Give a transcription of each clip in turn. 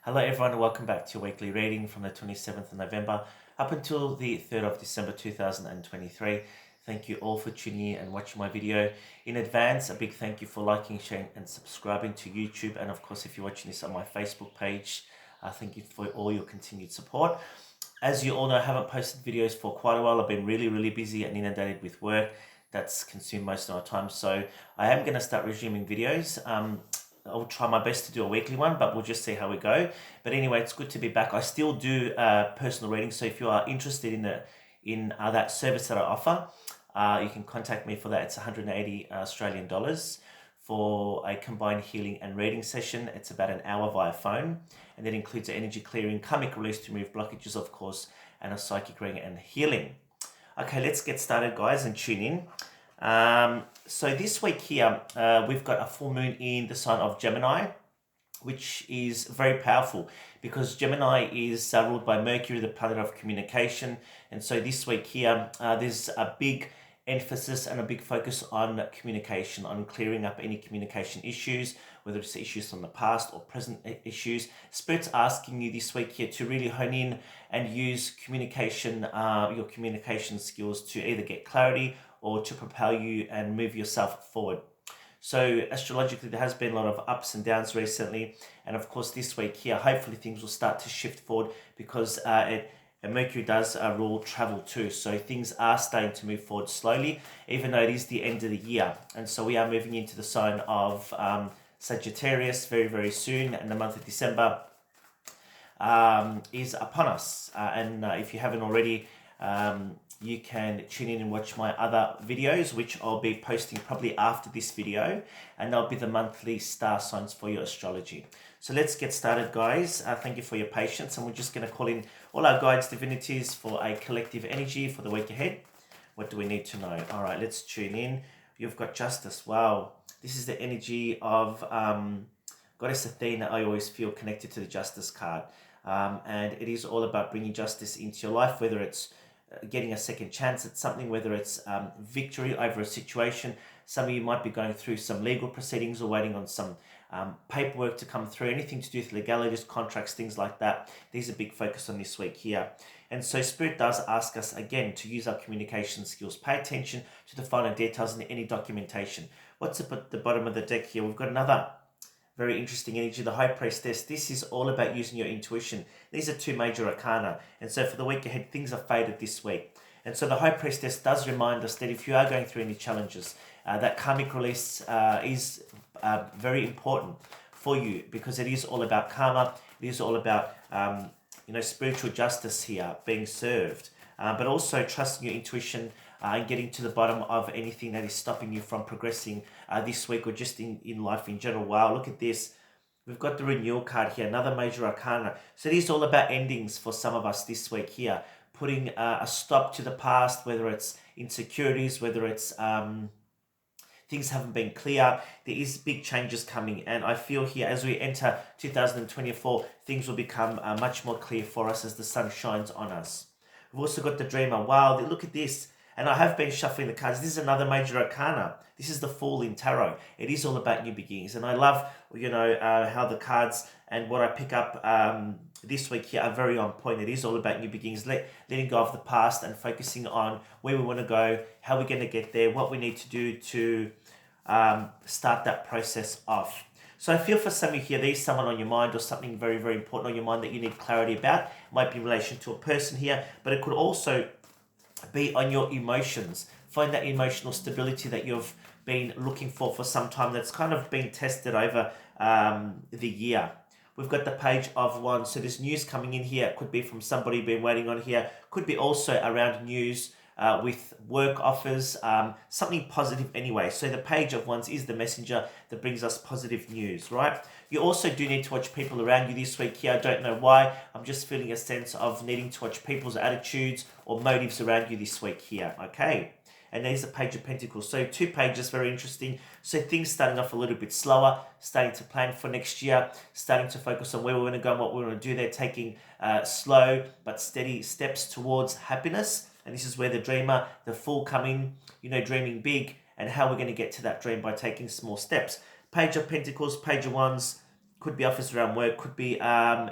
Hello everyone and welcome back to your weekly reading from the 27th of November up until the 3rd of December 2023. Thank you all for tuning in and watching my video. In advance, a big thank you for liking, sharing and subscribing to YouTube, and of course if you're watching this on my Facebook page, thank you for all your continued support. As you all know, I haven't posted videos for quite a while. I've been really busy and inundated with work that's consumed most of my time, so I am going to start resuming videos. I'll try my best to do a weekly one, but we'll just see how we go. But anyway, it's good to be back. I still do personal readings, so if you are interested in that service that I offer, you can contact me for that. It's 180 Australian dollars for a combined healing and reading session. It's about an hour via phone, and that includes an energy clearing, karmic release to remove blockages, of course, and a psychic reading and healing. Okay, let's get started, guys, and tune in. So this week here, we've got a full moon in the sign of Gemini, which is very powerful because Gemini is ruled by Mercury, the planet of communication. And so this week here, there's a big emphasis and a big focus on communication, on clearing up any communication issues, whether it's issues from the past or present issues. Spirit's asking you this week here to really hone in and use communication, your communication skills to either get clarity or to propel you and move yourself forward. So astrologically, there has been a lot of ups and downs recently, and of course this week here, hopefully things will start to shift forward because Mercury does rule travel too. So things are starting to move forward slowly, even though it is the end of the year. And so we are moving into the sign of Sagittarius very soon, and the month of December is upon us. And if you haven't already, you can tune in and watch my other videos, which I'll be posting probably after this video, and they'll be the monthly star signs for your astrology. So let's get started, guys. Thank you for your patience, and we're just going to call in all our guides, divinities for a collective energy for the week ahead. What do we need to know? All right, let's tune in. You've got justice. Wow, this is the energy of Goddess Athena. I always feel connected to the justice card, and it is all about bringing justice into your life, whether it's getting a second chance at something, whether it's victory over a situation. Some of you might be going through some legal proceedings or waiting on some paperwork to come through, anything to do with legalities, contracts, things like that. These are big focus on this week here. And so Spirit does ask us again to use our communication skills. Pay attention to the finer details in any documentation. What's at the bottom of the deck here? We've got another very interesting energy, the High Priestess. This is all about using your intuition. These are two major arcana. And so for the week ahead, things are faded this week. And so the High Priestess does remind us that if you are going through any challenges, that karmic release is very important for you, because it is all about karma. It is all about spiritual justice here being served, but also trusting your intuition and getting to the bottom of anything that is stopping you from progressing this week or just in life in general. Wow, look at this. We've got the renewal card here, another major arcana. So it is all about endings for some of us this week here, putting a stop to the past, whether it's insecurities, whether it's things haven't been clear. There is big changes coming, and I feel here as we enter 2024, things will become much more clear for us as the sun shines on us. We've also got the Dreamer. Wow, look at this. And I have been shuffling the cards. This is another major arcana. This is the Fool in Tarot. It is all about new beginnings. And I love, how the cards and what I pick up this week here are very on point. It is all about new beginnings, letting go of the past and focusing on where we want to go, how we're going to get there, what we need to do to start that process off. So I feel for some of you here, there's someone on your mind or something very important on your mind that you need clarity about. It might be in relation to a person here, but it could also be on your emotions. Find that emotional stability that you've been looking for some time, that's kind of been tested over the year. We've got the Page of Wands. So there's news coming in here. It could be from somebody you've been waiting on here. Could be also around news with work offers, something positive anyway. So the Page of Wands is the messenger that brings us positive news, right? You also do need to watch people around you this week here. I don't know why. I'm just feeling a sense of needing to watch people's attitudes or motives around you this week here, okay? And there's the Page of Pentacles. So 2 pages, very interesting. So things starting off a little bit slower, starting to plan for next year, starting to focus on where we're going to go and what we're going to do there, taking slow but steady steps towards happiness. And this is where the Dreamer, the Fool come in, dreaming big and how we're going to get to that dream by taking small steps. Page of Pentacles, Page of Wands, Could be offers around work, could be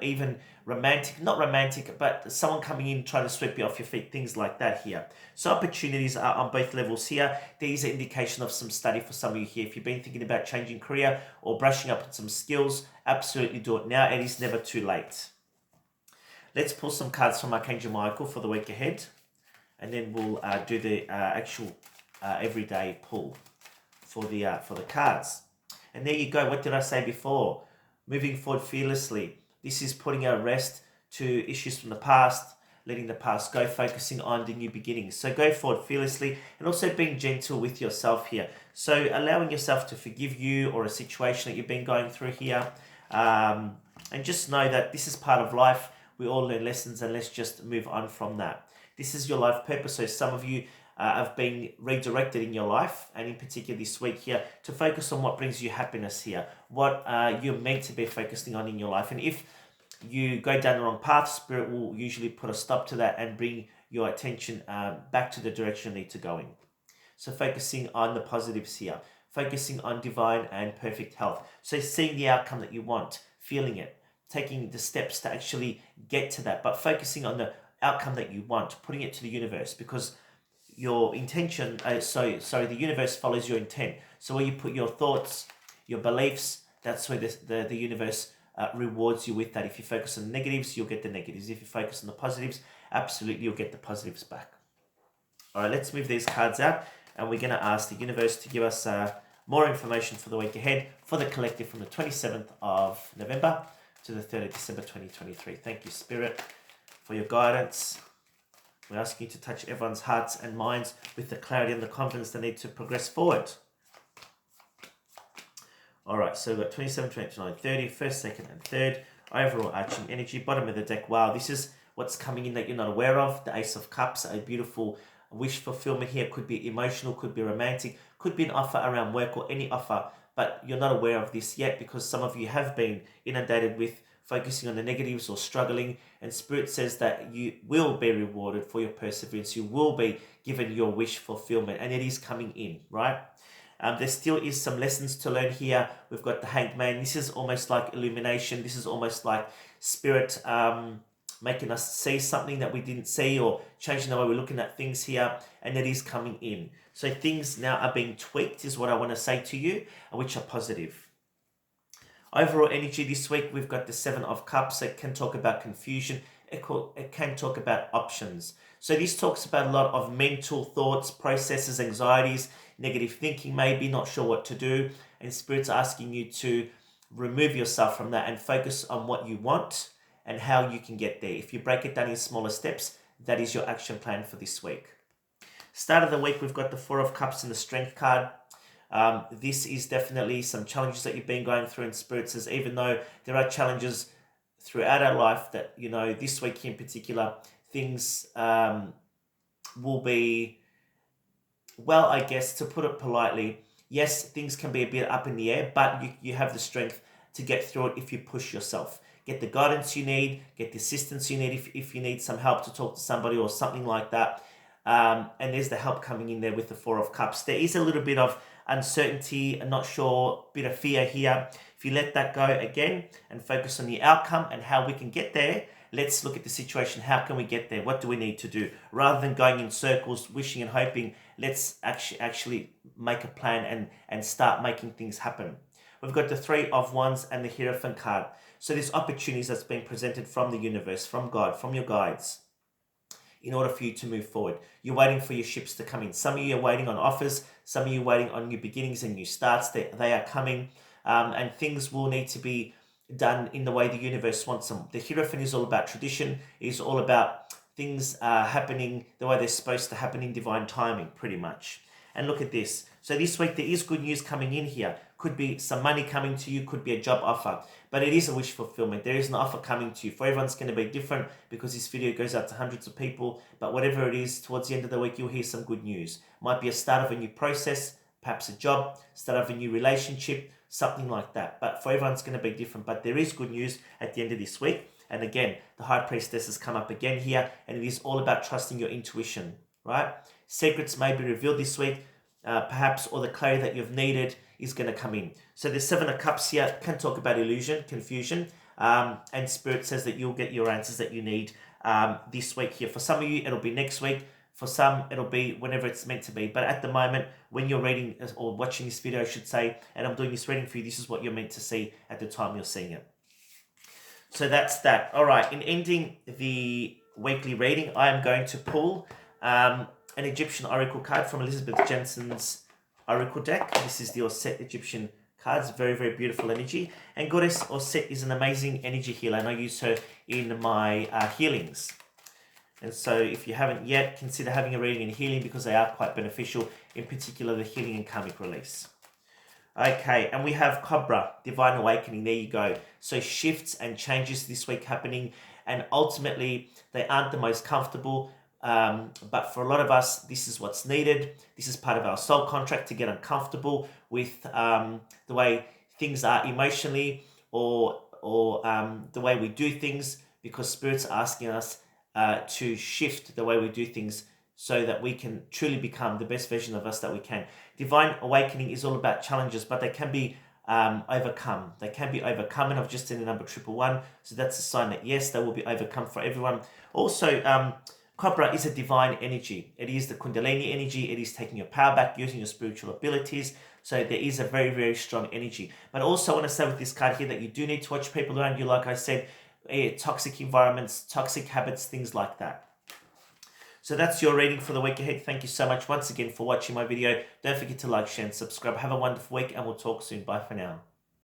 even romantic, not romantic, but someone coming in trying to sweep you off your feet, things like that here. So opportunities are on both levels here. These are indication of some study for some of you here. If you've been thinking about changing career or brushing up on some skills, absolutely do it now. It is never too late. Let's pull some cards from Archangel Michael for the week ahead, and then we'll do the actual everyday pull for the cards. And there you go. What did I say before? Moving forward fearlessly. This is putting a rest to issues from the past, letting the past go, focusing on the new beginnings. So go forward fearlessly, and also being gentle with yourself here. So allowing yourself to forgive you or a situation that you've been going through here. And just know that this is part of life. We all learn lessons, and let's just move on from that. This is your life purpose. So some of you have been redirected in your life, and in particular this week here, to focus on what brings you happiness here, what you're meant to be focusing on in your life. And if you go down the wrong path, Spirit will usually put a stop to that and bring your attention back to the direction you need to go in. So focusing on the positives here, focusing on divine and perfect health. So seeing the outcome that you want, feeling it, taking the steps to actually get to that, but focusing on the outcome that you want, putting it to the universe, because your intention, the universe follows your intent. So where you put your thoughts, your beliefs, that's where the universe rewards you with that. If you focus on the negatives, you'll get the negatives. If you focus on the positives, absolutely you'll get the positives back. All right, let's move these cards out, and we're going to ask the universe to give us more information for the week ahead for the collective from the 27th of November to the 3rd of December 2023. Thank you, Spirit, for your guidance. We're asking you to touch everyone's hearts and minds with the clarity and the confidence they need to progress forward. All right, so we've got 27, 29, 30, first, second, and third. Overall arching energy, bottom of the deck. Wow, this is what's coming in that you're not aware of. The Ace of Cups, a beautiful wish fulfillment here. Could be emotional, could be romantic, could be an offer around work or any offer, but you're not aware of this yet because some of you have been inundated with focusing on the negatives or struggling, and Spirit says that you will be rewarded for your perseverance. You will be given your wish fulfillment, and it is coming in, right? There still is some lessons to learn here. We've got the Hanged Man. This is almost like illumination. This is almost like Spirit making us see something that we didn't see, or changing the way we're looking at things here, and it is coming in. So things now are being tweaked is what I want to say to you, which are positive. Overall energy this week, we've got the Seven of Cups. It can talk about confusion. It can talk about options. So this talks about a lot of mental thoughts, processes, anxieties, negative thinking, maybe not sure what to do. And Spirit's asking you to remove yourself from that and focus on what you want and how you can get there. If you break it down in smaller steps, that is your action plan for this week. Start of the week, we've got the Four of Cups and the Strength card. This is definitely some challenges that you've been going through, and Spirit says even though there are challenges throughout our life, that, you know, this week in particular, things will be, well, I guess, to put it politely, yes, things can be a bit up in the air, but you have the strength to get through it if you push yourself. Get the guidance you need, get the assistance you need if you need some help to talk to somebody or something like that. And there's the help coming in there with the Four of Cups. There is a little bit of uncertainty, I'm not sure, bit of fear here. If you let that go again and focus on the outcome and how we can get there, let's look at the situation. How can we get there? What do we need to do? Rather than going in circles, wishing and hoping, let's actually make a plan and start making things happen. We've got the Three of Wands and the Hierophant card. So there's opportunities that's been presented from the universe, from God, from your guides, in order for you to move forward. You're waiting for your ships to come in. Some of you are waiting on offers. Some of you are waiting on new beginnings and new starts. They are coming. And things will need to be done in the way the universe wants them. The Hierophant is all about tradition. It is all about things happening the way they're supposed to happen in divine timing, pretty much. And look at this. So this week there is good news coming in here. Could be some money coming to you, could be a job offer, but it is a wish fulfillment. There is an offer coming to you. For everyone's going to be different because this video goes out to hundreds of people, but whatever it is, towards the end of the week, you'll hear some good news. Might be a start of a new process, perhaps a job, start of a new relationship, something like that. But for everyone's going to be different, but there is good news at the end of this week. And again, the High Priestess has come up again here, and it is all about trusting your intuition, right? Secrets may be revealed this week, perhaps, or the clarity that you've needed is going to come in. So the Seven of Cups here can talk about illusion, confusion, and Spirit says that you'll get your answers that you need this week here. For some of you, it'll be next week. For some, it'll be whenever it's meant to be. But at the moment, when you're reading or watching this video, I should say, and I'm doing this reading for you, this is what you're meant to see at the time you're seeing it. So that's that. All right, in ending the weekly reading, I am going to pull an Egyptian Oracle card from Elizabeth Jensen's Oracle deck. This is the Osset Egyptian cards. Very, very beautiful energy. And Goddess Osset is an amazing energy healer, and I use her in my healings. And so if you haven't yet, consider having a reading and healing because they are quite beneficial, in particular the healing and karmic release. Okay, and we have Cobra, Divine Awakening. There you go. So shifts and changes this week happening, and ultimately they aren't the most comfortable, but for a lot of us, this is what's needed. This is part of our soul contract to get uncomfortable with the way things are emotionally or the way we do things, because Spirit's asking us to shift the way we do things so that we can truly become the best version of us that we can. Divine Awakening is all about challenges, but they can be overcome. They can be overcome, and I've just seen the number 111, so that's a sign that yes, they will be overcome for everyone. Also, Cobra is a divine energy. It is the Kundalini energy. It is taking your power back, using your spiritual abilities. So there is a very, very strong energy. But also I want to say with this card here that you do need to watch people around you, like I said, toxic environments, toxic habits, things like that. So that's your reading for the week ahead. Thank you so much once again for watching my video. Don't forget to like, share, and subscribe. Have a wonderful week, and we'll talk soon. Bye for now.